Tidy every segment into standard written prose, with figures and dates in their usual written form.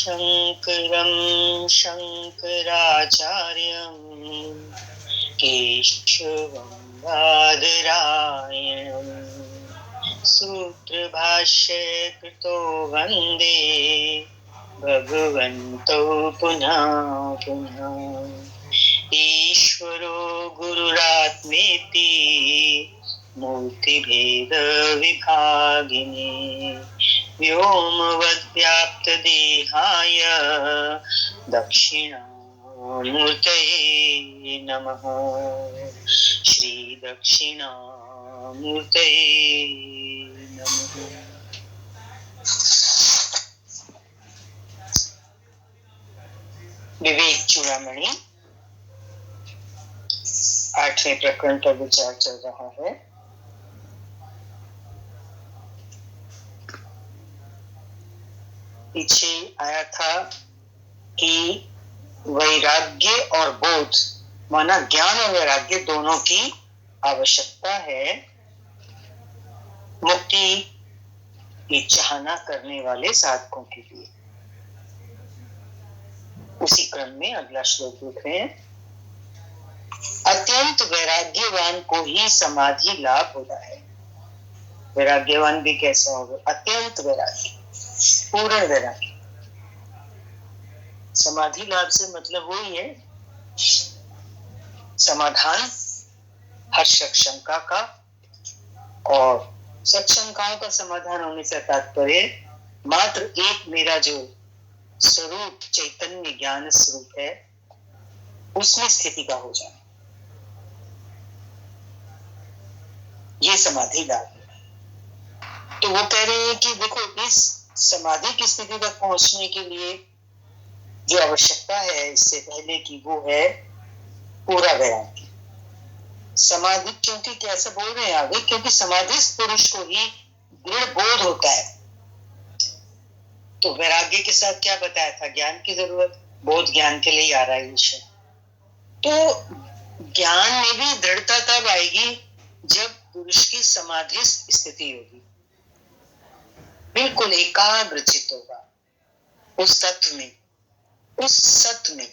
शङ्करं शङ्कराचार्यं केशवं बादरायणं सूत्रभाष्ये कृतो वन्दे भगवन्तौ पुनः पुनः। ईश्वरो गुरुरात्मेति मूर्तिभेद विभागिने व्योमवद्व्याप्तदेहाय दक्षिणामूर्तये नमः। श्री दक्षिणामूर्तये नमः। विवेक चूड़ामणि 8वें प्रकरण पर विचार चल रहा है। पीछे आया था कि वैराग्य और बोध माना ज्ञान और वैराग्य दोनों की आवश्यकता है मुक्ति की चाहना करने वाले साधकों के लिए। उसी क्रम में अगला श्लोक देख रहे हैं। अत्यंत वैराग्यवान को ही समाधि लाभ होता है। वैराग्यवान भी कैसा होगा? अत्यंत वैराग्य, पूर्ण वैराग्य। समाधि लाभ से मतलब वही है समाधान हर शंका का, और शंकाओं का समाधान होने से तात्पर्य मात्र एक मेरा जो स्वरूप चैतन्य ज्ञान स्वरूप है उसमें स्थिति का हो जाना, ये समाधि लाभ है। तो वो कह रहे हैं कि देखो, इस समाधि की स्थिति तक पहुंचने के लिए जो आवश्यकता है इससे पहले की वो है पूरा वैराग्य। समाधि क्योंकि कैसे बोल रहे हैं आगे, क्योंकि समाधिस्थ पुरुष को ही दृढ़ बोध होता है। तो वैराग्य के साथ क्या बताया था? ज्ञान की जरूरत, बोध ज्ञान के लिए आ रहा है विषय। तो ज्ञान में भी दृढ़ता तब आएगी जब पुरुष की समाधिस्थ स्थिति होगी, बिल्कुल एकाग्र चित्त होगा उस सत्व में, उस सत्व में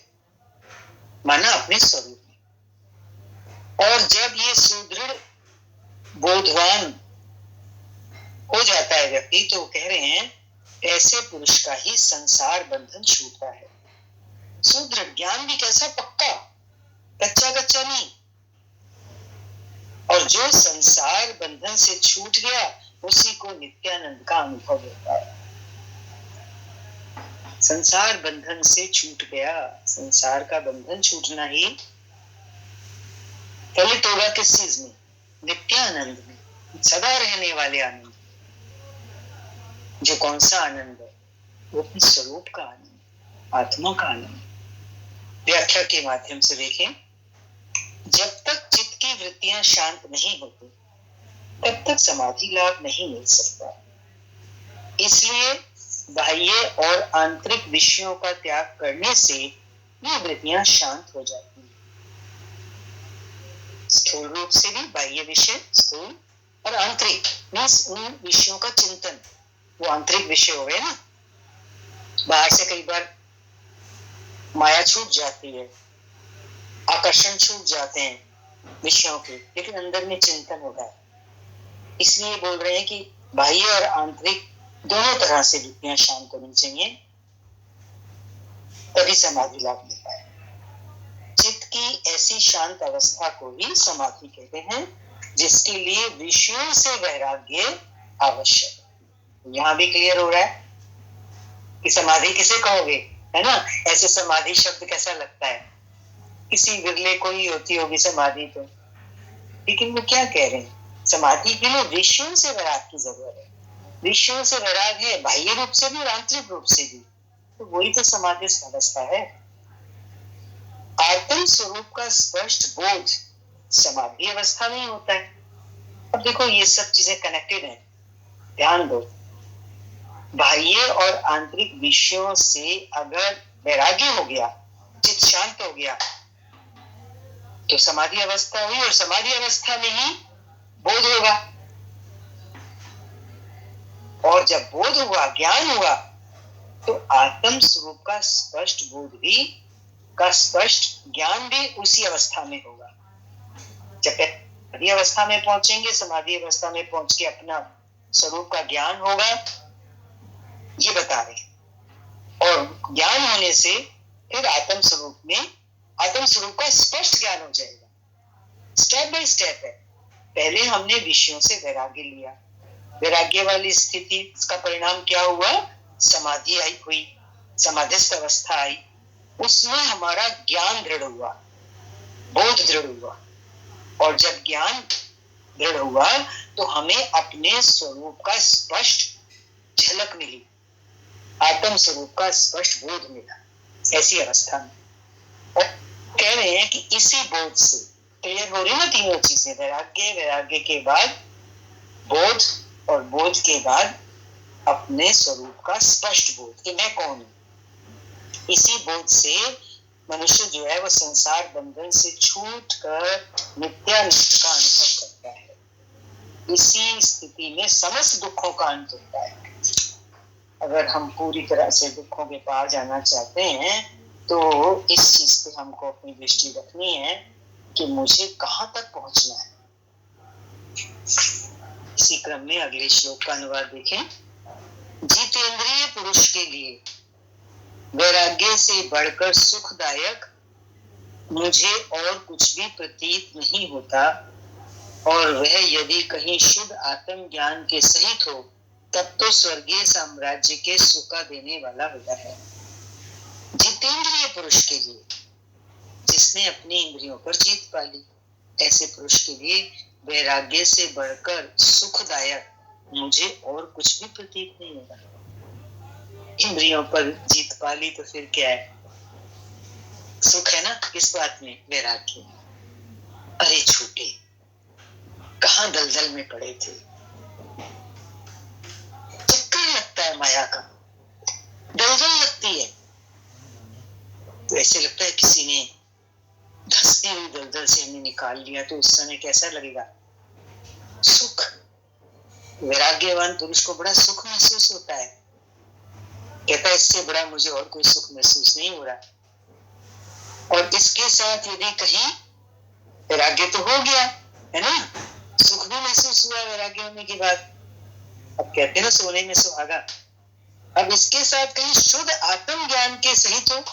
माना अपने स्वरूप में। और जब ये सुदृढ़ बोधवान हो जाता है व्यक्ति, तो कह रहे हैं ऐसे पुरुष का ही संसार बंधन छूटता है। सुदृढ़ ज्ञान भी कैसा? पक्का, कच्चा कच्चा नहीं। और जो संसार बंधन से छूट गया उसी को नित्यानंद का अनुभव होता है। संसार बंधन से छूट गया, संसार का बंधन छूटना ही फलित होगा किस चीज में? नित्यानंद में, सदा रहने वाले आनंद। जो कौन सा आनंद है? वो अपने स्वरूप का आनंद, आत्मा का आनंद। व्याख्या के माध्यम से देखें, जब तक चित्त की वृत्तियां शांत नहीं होती तब तक समाधि लाभ नहीं मिल सकता। इसलिए बाह्य और आंतरिक विषयों का त्याग करने से ये वृत्तियां शांत हो जाती हैं। स्थूल रूप से भी बाह्य विषय स्थूल, और आंतरिक मीन्स उन विषयों का चिंतन, वो आंतरिक विषय हो गए ना। बाहर से कई बार माया छूट जाती है, आकर्षण छूट जाते हैं विषयों के, लेकिन अंदर में चिंतन होता है। इसलिए बोल रहे हैं कि बाह्य और आंतरिक दोनों तरह से वृत्तियां शांत होनी चाहिए, तभी समाधि लाभ मिलता है। चित्त की ऐसी शांत अवस्था को ही समाधि कहते हैं, जिसके लिए विषयों से वैराग्य आवश्यक है। यहाँ भी क्लियर हो रहा है कि समाधि किसे कहोगे, है ना? ऐसे समाधि शब्द कैसा लगता है? किसी विरले को ही होती होगी समाधि तो, लेकिन वो क्या कह रहे हैं? समाधि के लिए विषयों से वैराग की जरूरत है। विषयों से वैराग है बाह्य रूप से भी और आंतरिक रूप से भी, तो वही तो समाधि अवस्था है। आत्म स्वरूप का स्पष्ट बोध समाधि अवस्था में होता है। अब देखो, ये सब चीजें कनेक्टेड हैं, ध्यान दो। बाह्य और आंतरिक विषयों से अगर वैराग्य हो गया, चित्त शांत हो गया, तो समाधि अवस्था हुई, और समाधि अवस्था में ही बोध होगा। और जब बोध हुआ, ज्ञान हुआ, तो आत्म स्वरूप का स्पष्ट बोध भी, का स्पष्ट ज्ञान भी उसी अवस्था में होगा। जब समाधि अवस्था में पहुंचेंगे, समाधि अवस्था में पहुंच के अपना स्वरूप का ज्ञान होगा, ये बता रहे। और ज्ञान होने से फिर आत्म स्वरूप में, आत्म स्वरूप का स्पष्ट ज्ञान हो जाएगा। स्टेप बाय स्टेप है। पहले हमने विषयों से वैराग्य लिया, वैराग्य वाली स्थिति का परिणाम क्या हुआ? समाधि आई हुई, समाधिस्थ अवस्था आई, उसमें हमारा ज्ञान दृढ़ हुआ, बोध दृढ़ हुआ। और जब ज्ञान दृढ़ हुआ तो हमें अपने स्वरूप का स्पष्ट झलक मिली, आत्म स्वरूप का स्पष्ट बोध मिला ऐसी अवस्था में। और कह रहे हैं कि इसी बोध से क्लियर हो रही ना तीनों चीजें, वैराग्य, वैराग्य के बाद बोध, और बोध के बाद अपने स्वरूप का स्पष्ट बोध कि मैं कौन हूं। इसी बोध से मनुष्य जो है वो संसार बंधन से छूट कर नित्यानिष्ट का अनुभव करता है। इसी स्थिति में समस्त दुखों का अंत होता है। अगर हम पूरी तरह से दुखों के पार जाना चाहते हैं तो इस चीज पे हमको अपनी दृष्टि रखनी है कि मुझे कहां तक पहुंचना है। इसी क्रम में अगले श्लोक का अनुवाद देखें। जितेंद्रिय पुरुष के लिए वैराग्य से बढ़कर सुखदायक मुझे और कुछ भी प्रतीत नहीं होता, और वह यदि कहीं शुद्ध आत्म ज्ञान के सहित हो तब तो स्वर्गीय साम्राज्य के सुख देने वाला होता है। जितेंद्रिय पुरुष के लिए, जिसने अपनी इंद्रियों पर जीत पा ली, ऐसे पुरुष के लिए वैराग्य से बढ़कर सुखदायक मुझे और कुछ भी प्रतीत नहीं होगा। इंद्रियों पर जीत पा ली तो फिर क्या है? सुख है ना। किस बात में? वैराग्य। अरे छूटे, कहां दलदल में पड़े थे। चक्कर लगता है माया का, दलदल लगती है तो ऐसे लगता है किसी ने धंसती हुई दलदल से हमें निकाल लिया, तो उस समय कैसा लगेगा? सुख। वैराग्यवान पुरुष को बड़ा सुख महसूस होता है, कहता है इससे बड़ा मुझे और कोई सुख महसूस नहीं हो रहा। और इसके साथ यदि कहीं वैराग्य तो हो गया है ना, सुख भी महसूस हुआ वैराग्य होने के बाद। अब कहते हैं ना सोने में सुहागा। अब इसके साथ कहीं शुद्ध आत्म ज्ञान के सहित हो,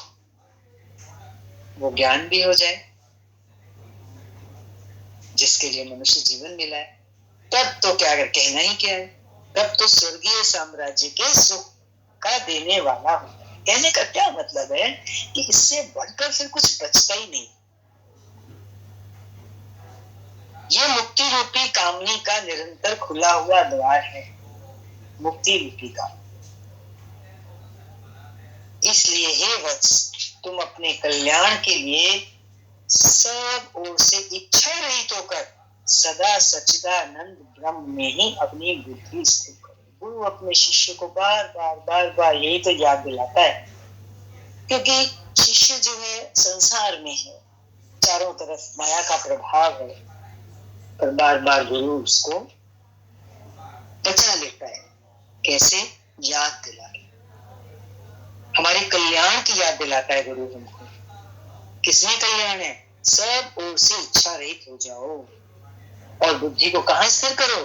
वो ज्ञान भी हो जाए जिसके लिए मनुष्य जीवन मिला है, तब तो क्या अगर कहना ही क्या है, तब तो स्वर्गीय साम्राज्य के सुख का देने वाला हो। कहने का क्या मतलब है कि इससे बढ़कर फिर कुछ बचता ही नहीं। यह मुक्ति रूपी कामनी का निरंतर खुला हुआ द्वार है, मुक्ति रूपी का। इसलिए हे वत्स, तुम अपने कल्याण के लिए सब ओर से इच्छा रहित होकर सदा सच्चिदानंद ब्रह्म में ही अपनी बुद्धि स्थित करो। गुरु अपने शिष्य को बार बार यही तो याद दिलाता है, क्योंकि शिष्य जो है संसार में है, चारों तरफ माया का प्रभाव है, पर बार बार गुरु उसको बचा लेता है। कैसे? याद दिला के, हमारे कल्याण की याद दिलाता है गुरु हमको। किसमें कल्याण है? सब ओर से इच्छा रहित हो जाओ और बुद्धि को कहां स्थिर करो?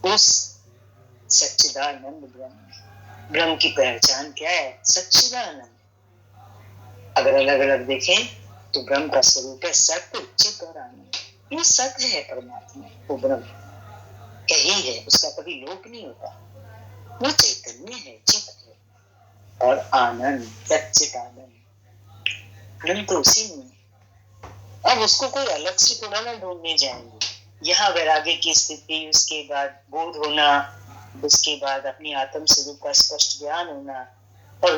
उस सच्चिदानंद ब्रह्म। ब्रह्म की पहचान क्या है? सच्चिदानंद। अगर अलग अलग देखें तो ब्रह्म का स्वरूप है सत्य, चित और आनंद। ये सत्य है परमात्मा, वो ब्रह्म यही है, उसका कभी लोप नहीं होता। वो चैतन्य है, चित है और आनंद, सच्चित आनंद। ब्रह्म तो उसी में। अब उसको कोई अलग से थोड़ा ना ढूंढने जाएंगे। यहाँ वैराग्य की स्थिति, उसके बाद बोध होना, उसके बाद अपनी आत्म स्वरूप का स्पष्ट ज्ञान होना, और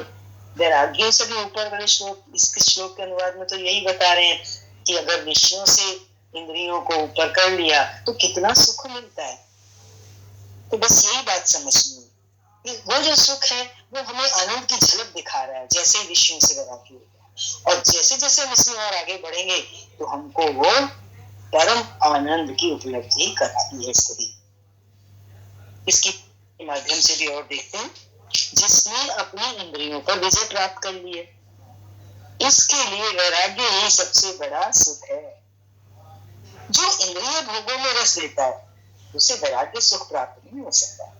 वैराग्य से भी ऊपर वाले श्लोक, इसके श्लोक के अनुवाद में तो यही बता रहे हैं कि अगर विषयों से इंद्रियों को ऊपर कर लिया तो कितना सुख मिलता है। तो बस यही बात समझनी है, वो जो सुख है वो हमें आनंद की झलक दिखा रहा है जैसे विषयों से वैराग्य होगा। और जैसे जैसे हम इसमें और आगे बढ़ेंगे तो हमको वो परम आनंद की उपलब्धि कराती है। इसके माध्यम से भी और देखते हैं। जिसने अपनी इंद्रियों पर विजय प्राप्त कर ली है। इसके लिए वैराग्य ही सबसे बड़ा सुख है। जो इंद्रिय भोगों में रस लेता है उसे वैराग्य सुख प्राप्त नहीं हो सकता।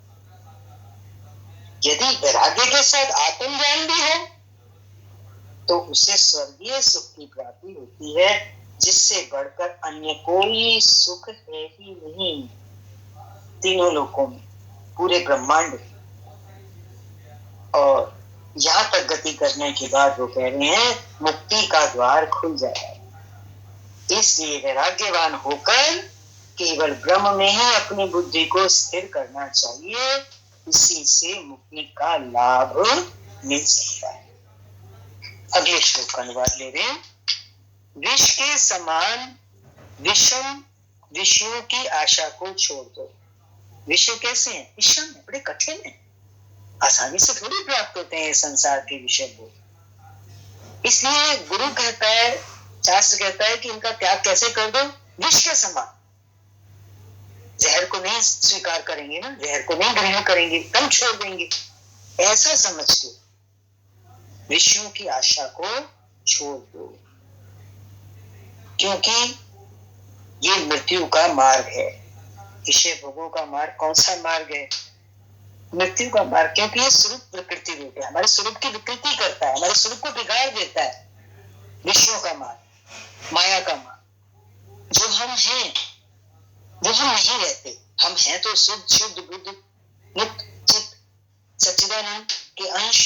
यदि वैराग्य के साथ आत्मज्ञान भी हो तो उसे स्वर्गीय सुख की प्राप्ति होती है, जिससे बढ़कर अन्य कोई सुख है ही नहीं तीनों लोकों में, पूरे ब्रह्मांड में। और यहां तक गति करने के बाद वो कह रहे हैं मुक्ति का द्वार खुल जाता है। इसलिए वैराग्यवान होकर केवल ब्रह्म में ही अपनी बुद्धि को स्थिर करना चाहिए, इसी से मुक्ति का लाभ मिल सकता है। अगले श्लोक का अनुवाद ले रहे हैं। विष के समान विषम विषयों की आशा को छोड़ दो। विषय कैसे हैं? विषम है, बड़े कठिन है, आसानी से थोड़ी प्राप्त होते हैं संसार के विषय को। इसलिए गुरु कहता है, शास्त्र कहता है कि इनका त्याग कैसे कर दो? विष के समान। जहर को नहीं स्वीकार करेंगे ना, जहर को नहीं ग्रहण करेंगे, तब छोड़ देंगे, ऐसा समझ के विषयों की आशा को छोड़ दो, क्योंकि ये मृत्यु का मार्ग है। विषय भोगों का मार्ग कौन सा मार्ग है? मृत्यु का मार्ग, क्योंकि ये स्वरूप प्रकृति रूप है, हमारे स्वरूप की विकृति करता है, हमारे स्वरूप को बिगाड़ देता है। विषयों का मार्ग, माया का मार्ग। जो हम हैं वो हम नहीं रहते। हम हैं तो शुद्ध बुद्ध मुक्त चित्त सच्चिदानंद के अंश,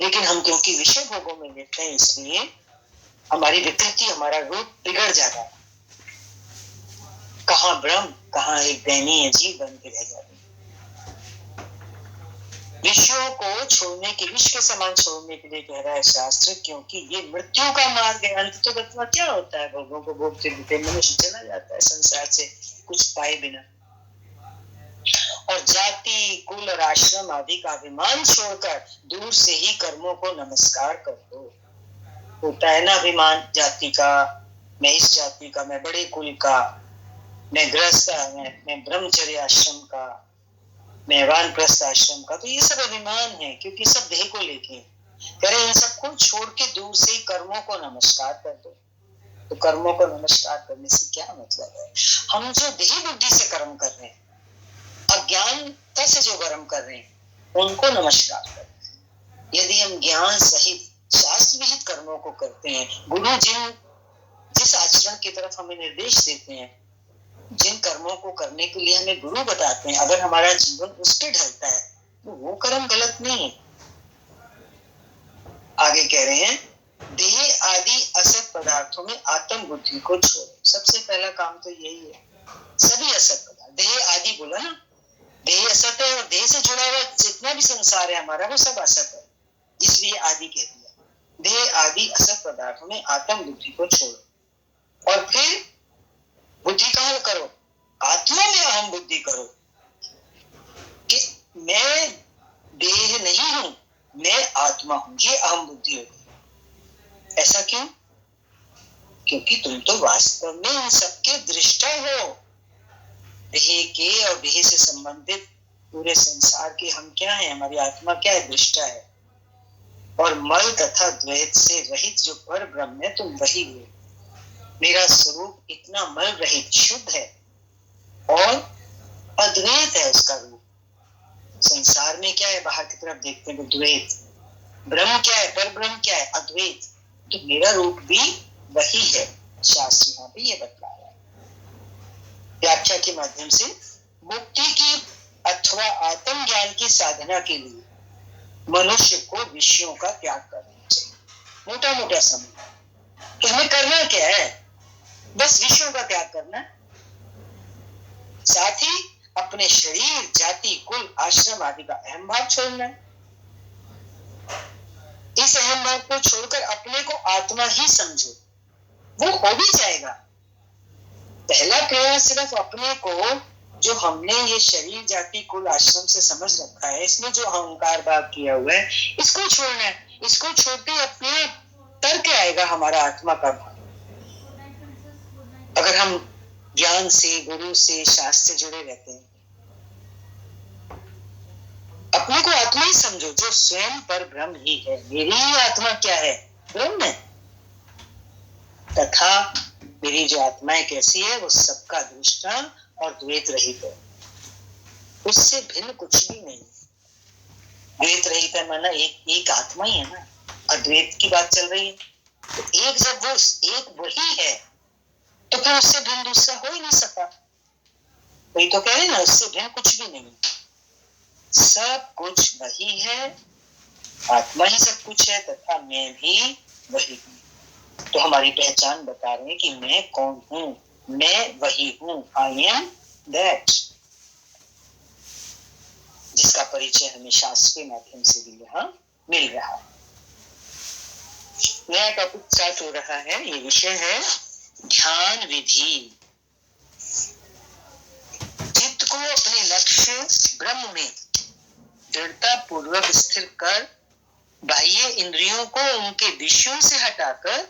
लेकिन हम क्योंकि विषय भोगों में लेते हैं, इसलिए हमारी विकृति, हमारा रूप बिगड़ जाता है। कहाँ ब्रह्म, कहाँ एक दयनीय जीव बन के रह जाते। विषयों को छोड़ने के, विष के समान छोड़ने के लिए कह रहा है शास्त्र, क्योंकि ये मृत्यु का मार्ग है। अंत तो गत्वा क्या होता है? भोगों को भोगते भोगते मनुष्य चला जाता है संसार से कुछ पाए बिना। और जाति, कुल और आश्रम आदि का अभिमान छोड़कर दूर से ही कर्मों को नमस्कार कर दो। होता है ना अभिमान जाति का, मैं इस जाति का, मैं बड़े कुल का, मैं गृहस्थ, मैं ब्रह्मचर्य आश्रम का, मैं वानप्रस्थ आश्रम का। तो ये सब अभिमान है, क्योंकि सब देह को लेके। करे इन सबको छोड़ के दूर से ही कर्मों को नमस्कार कर दो। तो कर्मों को नमस्कार करने से क्या मतलब है? हम जो देह बुद्धि से कर्म कर रहे हैं, अज्ञानता से जो कर्म कर रहे हैं, उनको नमस्कार करें। यदि हम ज्ञान सहित शास्त्र विहित कर्मों को करते हैं, गुरु जिस आचरण की तरफ हमें निर्देश देते हैं, जिन कर्मों को करने के लिए हमें गुरु बताते हैं, अगर हमारा जीवन उस पर ढलता है तो वो कर्म गलत नहीं है। आगे कह रहे हैं देह आदि असत पदार्थों में आत्म बुद्धि को छोड़ो। सबसे पहला काम तो यही है। सभी असत पदार्थ, देह आदि बोला ना, देह असत है, और देह से जुड़ा हुआ जितना भी संसार है हमारा, वो सब असत है, इसलिए आदि कह दिया। देह आदि असत पदार्थों में आत्म बुद्धि को छोड़ो। और फिर बुद्धि कहाँ करो? आत्मा में अहम बुद्धि करो, कि मैं देह नहीं हूं, मैं आत्मा हूं। ये अहम बुद्धि होगी। ऐसा क्यों? क्योंकि तुम तो वास्तव में इन सबके दृष्टा हो। देह के और देह से संबंधित पूरे संसार के हम क्या है? हमारी आत्मा क्या है? दृष्टा है। और मल तथा द्वैत से रहित जो पर ब्रह्म है, तुम वही हो। मेरा स्वरूप इतना मल रहित शुद्ध है और अद्वैत है उसका रूप। संसार में क्या है? बाहर की तरफ देखते हैं तो द्वैत। ब्रह्म क्या है? पर ब्रह्म क्या है? अद्वैत। तो मेरा रूप भी वही है। शास्त्र यहाँ पे ये बतला रहा है व्याख्या के माध्यम से। मुक्ति की अथवा आत्म ज्ञान की साधना के लिए मनुष्य को विषयों का त्याग करना चाहिए। मोटा मोटा समझ कि हमें करना क्या है? बस विषयों का त्याग करना, साथ ही अपने शरीर, जाति, कुल, आश्रम आदि का अहम भाव छोड़ना है। इस अहम भाव को छोड़कर अपने को आत्मा ही समझो, वो हो भी जाएगा। पहला प्रयास सिर्फ अपने को, जो हमने ये शरीर, जाति, कुल, आश्रम से समझ रखा है, इसमें जो अहंकार भाव किया हुआ है, इसको छोड़ना है। इसको छोड़ते अपने तर्क आएगा हमारा आत्मा का भाव। अगर हम ज्ञान से, गुरु से, शास्त्र से जुड़े रहते हैं, अपने को आत्मा ही समझो जो स्वयं पर ब्रह्म ही है। मेरी ही आत्मा क्या है? ब्रह्म है। तथा मेरी जो आत्मा कैसी है? वो सबका दृष्टा और द्वैत रहित है, उससे भिन्न कुछ भी नहीं। द्वैत रहित है माना एक आत्मा ही है ना, अद्वैत की बात चल रही है। तो एक जब वो एक वही है तो फिर उससे भिन्न दूसरा हो ही नहीं सका। वही तो कह रहे ना, उससे भिन्न कुछ भी नहीं, सब कुछ वही है, आत्मा ही सब कुछ है तथा मैं भी वही हूँ। तो हमारी पहचान बता रहे हैं कि मैं कौन हूँ, मैं वही हूँ, आई एम दैट, जिसका परिचय हमें शास्त्र के माध्यम से भी यहाँ मिल रहा है। नया टॉपिक स्टार्ट हो रहा है, ये विषय है ध्यान विधि। चित्त को अपने लक्ष्य ब्रह्म में दृढ़ता पूर्वक स्थिर कर बाह्य इंद्रियों को उनके विषयों से हटाकर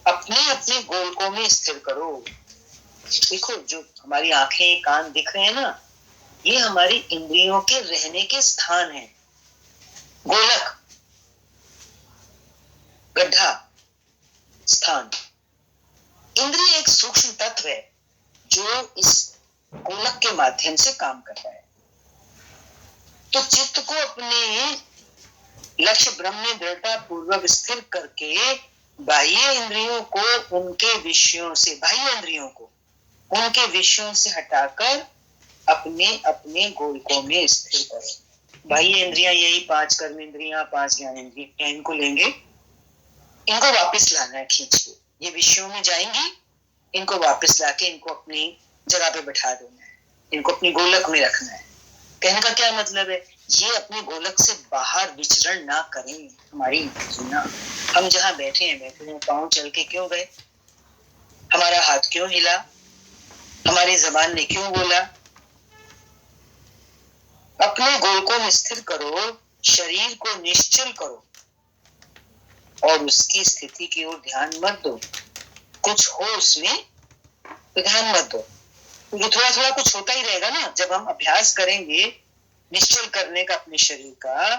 अपने अपने गोलकों में स्थिर करो। देखो, जो हमारी आंखें कान दिख रहे हैं ना, ये हमारी इंद्रियों के रहने के स्थान है। गोलक, गड्ढा, स्थान। इंद्रिय एक सूक्ष्म तत्व है जो इस गोलक के माध्यम से काम करता है। तो चित्त को अपने लक्ष्य ब्रह्म में दृढ़ता पूर्वक स्थिर करके बाह्य इंद्रियों को उनके विषयों से, बाह्य इंद्रियों को उनके विषयों से हटाकर अपने अपने गोलकों में स्थिर करो। बाह्य इंद्रियां यही 5 कर्म इंद्रियां, 5 ज्ञान इंद्रियां, इनको लेंगे, इनको वापस लाना है खींच के। ये विषयों में जाएंगी, इनको वापस लाके इनको अपनी जगह पे बैठा देना है, इनको अपनी गोलक में रखना है। कहने का क्या मतलब है? ये अपने गोलक से बाहर विचरण ना करें। हमारी ना, हम जहां बैठे हैं, पांव चल के क्यों गए, हमारा हाथ क्यों हिला, हमारी जबान ने क्यों बोला। अपने गोलकों में स्थिर करो, शरीर को निश्चल करो और उसकी स्थिति की ओर ध्यान मत दो। कुछ हो उसमें तो ध्यान मत दो, क्योंकि थोड़ा थोड़ा कुछ होता ही रहेगा ना। जब हम अभ्यास करेंगे निश्चल करने का अपने शरीर का,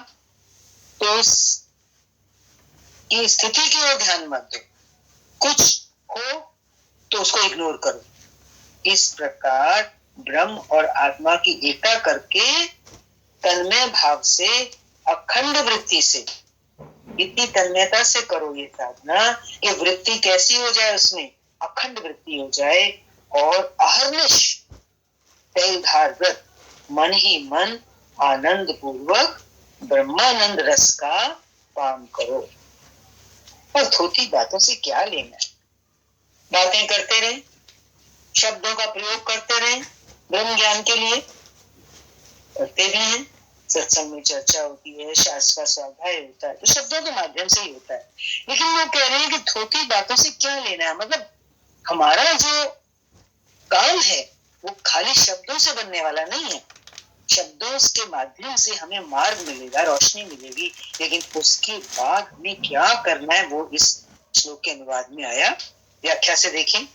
तो उसकी स्थिति की ओर ध्यान मत दो। कुछ हो तो उसको इग्नोर करो। इस प्रकार ब्रह्म और आत्मा की एकता करके तन्मय भाव से, अखंड वृत्ति से, इतनी तन्मयता से करो ये साधना कि वृत्ति कैसी हो जाए, उसमें अखंड वृत्ति हो जाए और अहर्निश तैलधार व्रत मन ही मन आनंद पूर्वक ब्रह्मानंद रस का पान करो। और थोटी बातों से क्या लेना है? बातें करते रहे, शब्दों का प्रयोग करते रहे, ब्रह्म ज्ञान के लिए करते भी हैं। सत्संग में चर्चा होती है, शास्त्र का स्वाध्याय होता है, तो शब्दों के माध्यम से ही होता है। लेकिन वो कह रहे हैं कि थोटी बातों से क्या लेना है? मतलब हमारा जो काम है वो खाली शब्दों से बनने वाला नहीं है। शब्दों के माध्यम से हमें मार्ग मिलेगा, रोशनी मिलेगी, लेकिन उसके बाद हमें क्या करना है वो इस श्लोक के अनुवाद में आया। व्याख्या से देखें,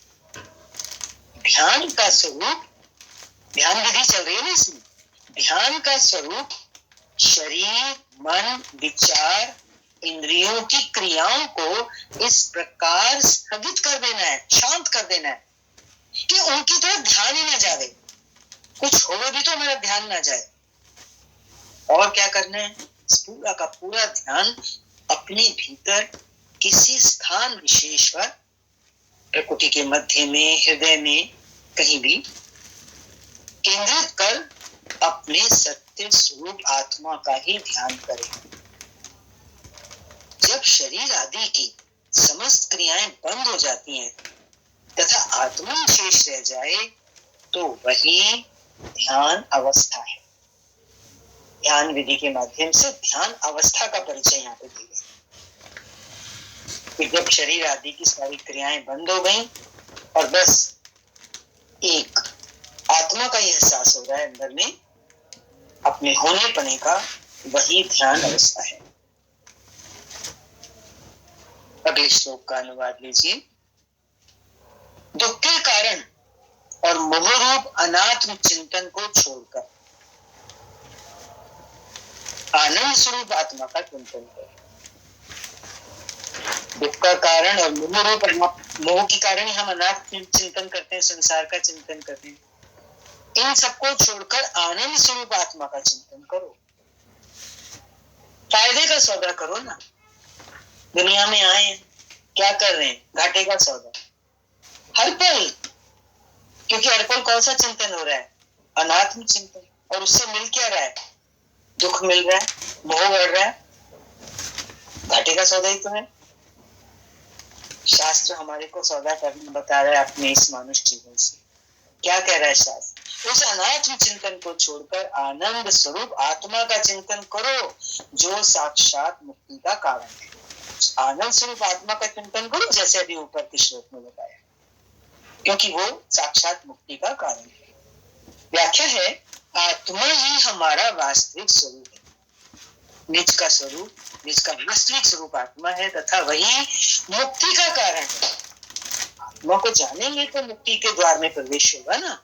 ध्यान का स्वरूप, ध्यान विधि चल रही है ना इसमें, ध्यान का स्वरूप शरीर, मन, विचार, इंद्रियों की क्रियाओं को इस प्रकार स्थगित कर देना है, शांत कर देना है कि उनकी तरफ ध्यान ही ना जाए। कुछ हो भी तो हमारा ध्यान ना जाए। और क्या करना है? पूरा का पूरा ध्यान अपने भीतर किसी स्थान विशेष पर, प्रकृति के मध्य में, हृदय में, कहीं भी केंद्रित कर अपने सत्य स्वरूप आत्मा का ही ध्यान करें। जब शरीर आदि की समस्त क्रियाएं बंद हो जाती हैं तथा आत्मा शेष रह जाए तो वही ध्यान अवस्था है। ध्यान विधि के माध्यम से ध्यान अवस्था का परिचय यहाँ पे दिया कि जब शरीर आदि की सारी क्रियाएं बंद हो गई और बस एक आत्मा का ही एहसास हो रहा है अंदर में, अपने होने पने का, वही ध्यान अवस्था है। अगले श्लोक का अनुवाद लीजिए। दुख के कारण और मोहरूप अनात्म चिंतन को छोड़कर आनंद स्वरूप आत्मा का चिंतन करो। दुख का कारण और मोह के कारण ही हम अनाथ चिंतन करते हैं, संसार का चिंतन करते हैं। इन सबको छोड़कर आनंद स्वरूप आत्मा का चिंतन करो। फायदे का सौदा करो ना। दुनिया में आए क्या कर रहे हैं? घाटे का सौदा हर पल। क्योंकि हर पल कौन सा चिंतन हो रहा है? अनात्म चिंतन। और उससे मिल क्या रहा है? दुख मिल रहा है, मोह बढ़ रहा है। घाटे का सौदा ही तो है। शास्त्र हमारे को सौदा करना बता रहा है अपने इस मानुष जीवन से। क्या कह रहा है शास्त्र? उस अनात्म चिंतन को छोड़कर आनंद स्वरूप आत्मा का चिंतन करो, जो साक्षात मुक्ति का कारण है। आनंद स्वरूप आत्मा का चिंतन करो, जैसे अभी ऊपर के श्लोक में बताया, क्योंकि वो साक्षात मुक्ति का कारण है। व्याख्या है, आत्मा ही हमारा वास्तविक स्वरूप है। निज का स्वरूप, निज का वास्तविक स्वरूप आत्मा है तथा वही मुक्ति का कारण है। आत्मा को जानेंगे तो मुक्ति के द्वार में प्रवेश होगा ना।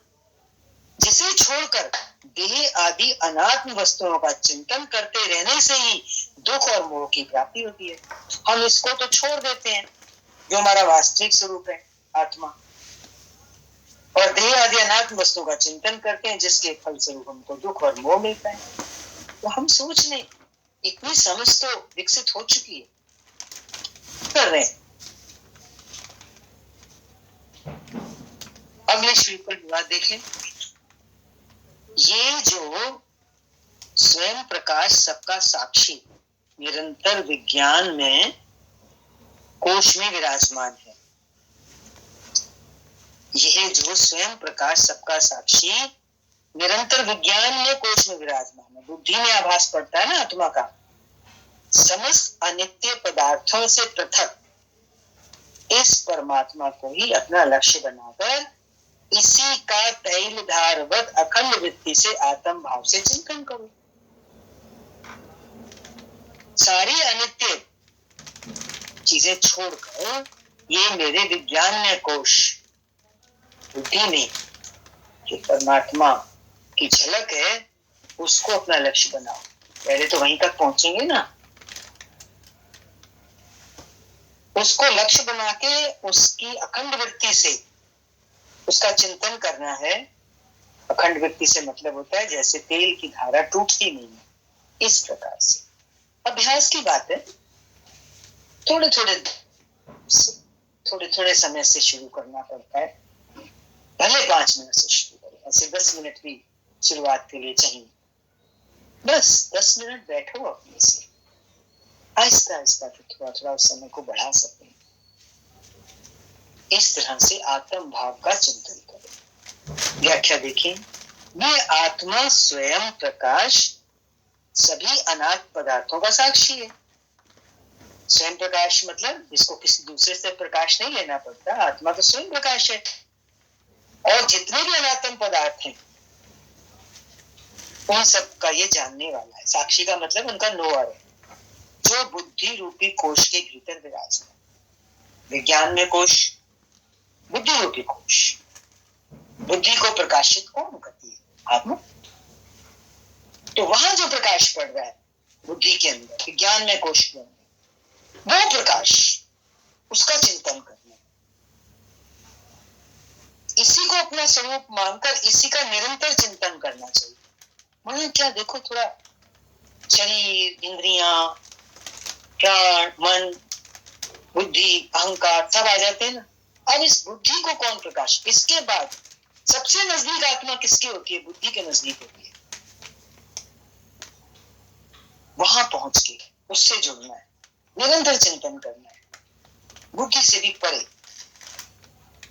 जिसे छोड़कर देह आदि अनात्म वस्तुओं का चिंतन करते रहने से ही दुख और मोह की प्राप्ति होती है। हम इसको तो छोड़ देते हैं, जो हमारा वास्तविक स्वरूप है आत्मा, और देह आदि अनात्म वस्तुओं का चिंतन करते हैं, जिसके फलस्वरूप हमको दुख और मोह मिलता है। तो हम सोच लें, इतनी समझ तो विकसित हो चुकी है, कर रहे हैं। अगले श्लोक पर विवाद देखें। ये जो स्वयं प्रकाश सबका साक्षी निरंतर विज्ञान में कोश में विराजमान है। यह जो स्वयं प्रकाश सबका साक्षी निरंतर विज्ञान में कोश में विराजमान है। बुद्धि में आभास पड़ता है ना आत्मा का। समस्त अनित्य पदार्थों से पृथक इस परमात्मा को ही अपना लक्ष्य बनाकर इसी का तैल धारवत अखंड वृत्ति से आत्म भाव से चिंतन करो। सारी अनित्य चीजें छोड़कर ये मेरे विज्ञान में कोश बुद्धि में जो परमात्मा की झलक है, उसको अपना लक्ष्य बनाओ। पहले तो वहीं तक पहुंचेंगे ना। उसको लक्ष्य बना के उसकी अखंड वृत्ति से उसका चिंतन करना है। अखंड वृत्ति से मतलब होता है जैसे तेल की धारा टूटती नहीं है, इस प्रकार से। अभ्यास की बात है, थोड़े थोड़े समय से शुरू करना पड़ता है। भले 5 मिनट से शुरू करें, ऐसे 10 मिनट भी शुरुआत के लिए चाहिए। बस 10 मिनट बैठो अपने से, आहिस्ता आहिस्ता थोड़ा उस समय को बढ़ा सकते हैं। इस तरह से आत्म भाव का चिंतन करें। व्याख्या देखें। ये आत्मा स्वयं प्रकाश सभी अनाथ पदार्थों का साक्षी है। स्वयं प्रकाश मतलब इसको किसी दूसरे से प्रकाश नहीं लेना पड़ता, आत्मा तो स्वयं प्रकाश है। और जितने भी अनात्म पदार्थ हैं उन सब का ये जानने वाला है। साक्षी का मतलब उनका नोअर है, जो बुद्धि रूपी कोश के भीतर विराजमान। विज्ञान में कोश बुद्धि रूपी कोश। बुद्धि को प्रकाशित कौन करती है? आत्मा। तो वहां जो प्रकाश पड़ रहा है बुद्धि के अंदर, विज्ञान में कोश के अंदर, वो प्रकाश, उसका चिंतन करना, इसी को अपना स्वरूप मानकर इसी का निरंतर चिंतन करना चाहिए। मानो क्या देखो, थोड़ा शरीर, इंद्रियां, प्राण, मन, बुद्धि, अहंकार सब आ जाते हैं ना। अब इस बुद्धि को कौन प्रकाश? इसके बाद सबसे नजदीक आत्मा किसकी होती है? बुद्धि के नजदीक होती है। वहां पहुंच के उससे जुड़ना है, निरंतर चिंतन करना है, बुद्धि से भी परे।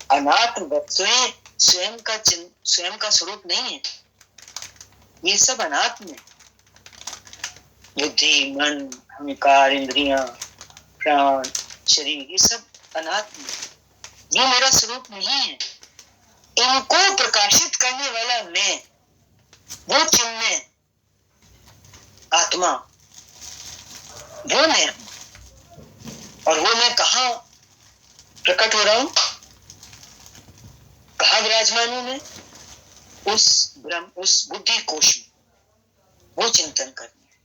अनात्म वस्तुएं स्वयं का स्वरूप नहीं है, ये सब अनात्म है। बुद्धि, मन, अहंकार, इंद्रियां, प्राण, शरीर, ये सब अनात्म है। ये मेरा स्वरूप नहीं है। इनको प्रकाशित करने वाला मैं, वो चिन्मय आत्मा, वो मैं। और वो मैं कहाँ प्रकट हो रहा हूं? कहाँ विराजमान हूं मैं? उस बुद्धि कोश में। वो चिंतन करना है।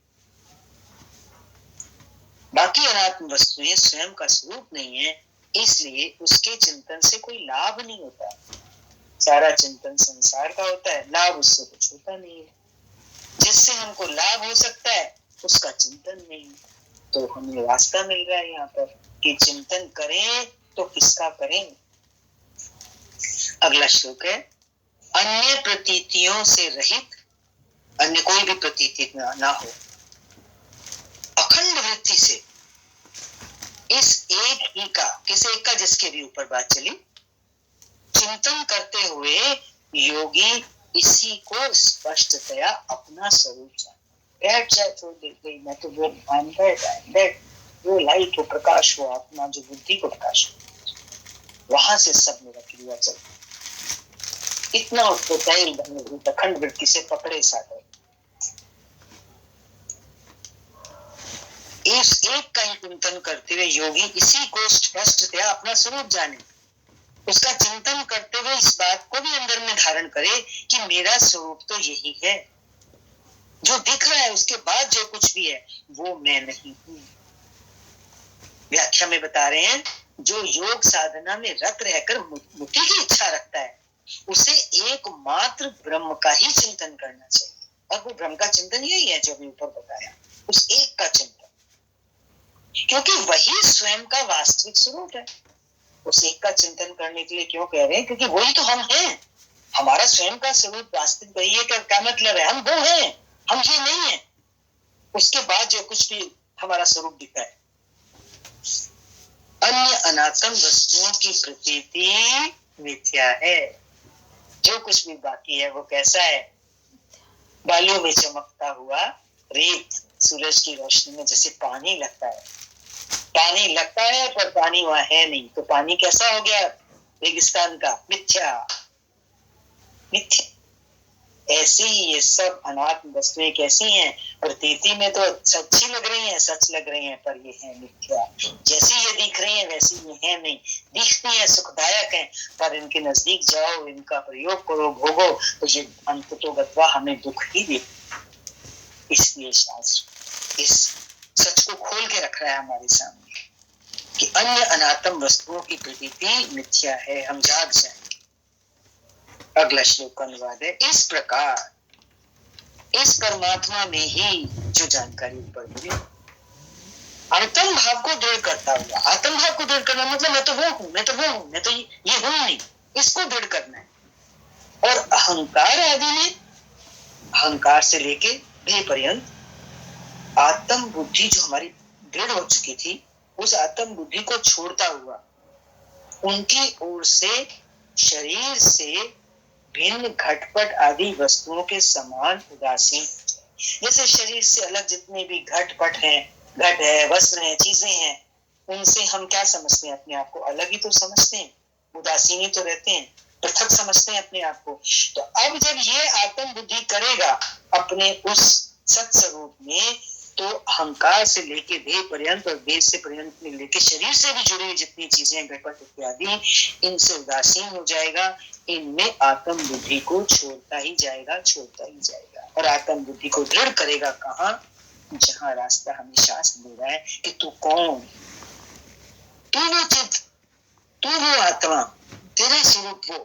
अनात्म वस्तुएं स्वयं का स्वरूप नहीं है, इसलिए उसके चिंतन से कोई लाभ नहीं होता। सारा चिंतन संसार का होता है, लाभ उससे कुछ होता नहीं है। जिससे हमको लाभ हो सकता है उसका चिंतन नहीं। तो हमें रास्ता मिल रहा है यहाँ पर कि चिंतन करें तो किसका करें। अगला श्लोक है, अन्य प्रतीतियों से रहित, अन्य कोई भी प्रतीति ना हो, अखंड वृत्ति से इस एक ही का, किस एक का, जिसके भी ऊपर बात चली, चिंतन करते हुए योगी इसी को स्पष्टतया अपना स्वरूप बैठ जाए थोड़ी देर। मैं तो वो वो लाइट, वो प्रकाश, वो आत्मा जो बुद्धि को प्रकाश, वहां से सब मेरा क्रिया चलता। इतना अखंड वृत्ति से पकड़े साधे, इस एक का ही चिंतन करते हुए योगी इसी को स्पष्टतया अपना स्वरूप जाने। उसका चिंतन करते हुए इस बात को भी अंदर में धारण करे कि मेरा स्वरूप तो यही है, जो दिख रहा है उसके बाद जो कुछ भी है वो मैं नहीं हूं। व्याख्या में बता रहे हैं, जो योग साधना में रत रहकर मुक्ति की इच्छा रखता है उसे एकमात्र ब्रह्म का ही चिंतन करना चाहिए। और वो ब्रह्म का चिंतन यही है जो अभी ऊपर बताया, उस एक का चिंतन, क्योंकि वही स्वयं का वास्तविक स्वरूप है। उस एक का चिंतन करने के लिए क्यों कह रहे हैं? क्योंकि वही तो हम हैं। हमारा स्वयं का स्वरूप वास्तविक वही है। क्या मतलब है? हम वो हैं, हम ये नहीं है। उसके बाद जो कुछ भी हमारा स्वरूप दिखता है। अन्य अनात्म वस्तुओं की प्रतीति मिथ्या है। जो कुछ भी बाकी है वो कैसा है? बालियों में चमकता हुआ रेत सूरज की रोशनी में जैसे पानी लगता है। पानी लगता है पर पानी वहां है नहीं, तो पानी कैसा हो गया? रेगिस्तान का, मिथ्या। मिथ्या। ऐसे ही ये सब अनात्म वस्तुएं कैसी हैं? प्रतीति में तो सच्ची लग रही हैं, सच लग रही हैं, पर ये है मिथ्या। जैसी ये दिख रही हैं वैसी ये है नहीं। दिखती हैं, सुखदायक हैं, पर इनके नजदीक जाओ, इनका प्रयोग करो, भोगो, तो ये अंततोगत्वा हमें दुख ही दे। इसलिए शास्त्र इस सच को खोल के रख रहा है हमारे सामने कि अन्य अनात्म वस्तुओं की प्रतीति मिथ्या है। हम जाग जाए। अगला श्लोक का अनुवाद है, इस प्रकार इस परमात्मा में ही जो जानकारी ऊपर मिली, आत्म भाव को दृढ़ करता हुआ। आत्म भाव को दृढ़ करना मतलब मैं तो वो हूं, मैं तो वो हूं, मैं तो ये हूं नहीं, इसको दृढ़ करना है। और अहंकार आदि में, अहंकार से लेके देह पर्यंत आत्म बुद्धि जो हमारी दृढ़ हो चुकी थी, उस आत्म बुद्धि को छोड़ता हुआ उनकी ओर से शरीर से भिन्न घटपट आदि वस्तुओं के समान उदासीन। जैसे शरीर से अलग जितने भी घटपट हैं, घट है, वस्त्र हैं, चीजें हैं, उनसे हम क्या समझते हैं? अपने आप को अलग ही तो समझते हैं, उदासीन ही तो रहते हैं, पृथक समझते हैं अपने आप को। तो अब जब ये आत्म बुद्धि करेगा अपने उस सत स्वरूप में, तो अहंकार से लेके देह पर्यंत और देह से पर्यंत में लेके शरीर से भी जुड़ी हुई जितनी चीजें घटपट इत्यादि, इनसे उदासीन हो जाएगा। इनमें आत्म बुद्धि को छोड़ता ही जाएगा, छोड़ता ही जाएगा। और आत्म बुद्धि को दृढ़ करेगा कहाँ? जहां रास्ता हमें शास्त्र दे रहा है कि तू कौन, तू वो चित्त, तू वो आत्मा, तेरा स्वरूप वो।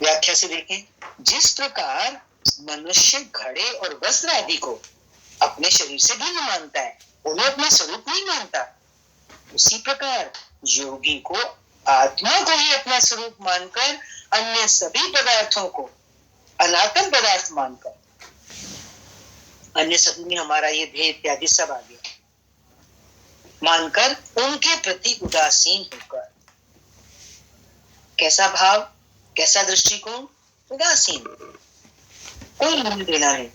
व्याख्या से देखें, जिस प्रकार मनुष्य घड़े और वस्त्र आदि को अपने शरीर से भिन्न मानता है, उन्हें अपना स्वरूप नहीं मानता, उसी प्रकार योगी को आत्मा को ही अपना स्वरूप मानकर अन्य सभी पदार्थों को अनात्म पदार्थ मानकर, अन्य सभी में हमारा ये देह इत्यादि सब आ गया, मानकर उनके प्रति उदासीन होकर, कैसा भाव, कैसा दृष्टिकोण? उदासीन, कोई मूल्य देना नहीं,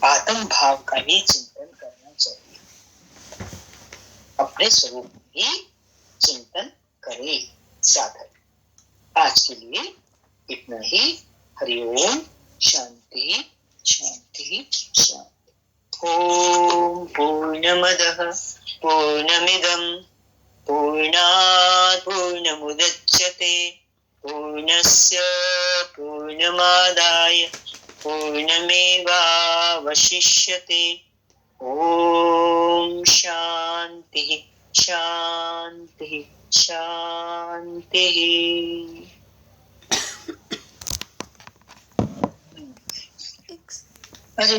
आत्म भाव का ही चिंतन करना चाहिए। अपने स्वरूप ही चिंतन करे साधक। आज के लिए इतना ही। हरिओम। शांति शांति शांति। ओम पूर्णमदः पूर्णमिदं पूर्णात् पूर्णमुदच्यते पूर्णस्य पूर्णमादाय पूर्णमेवावशिष्यते। ओम शांति शांति। अरे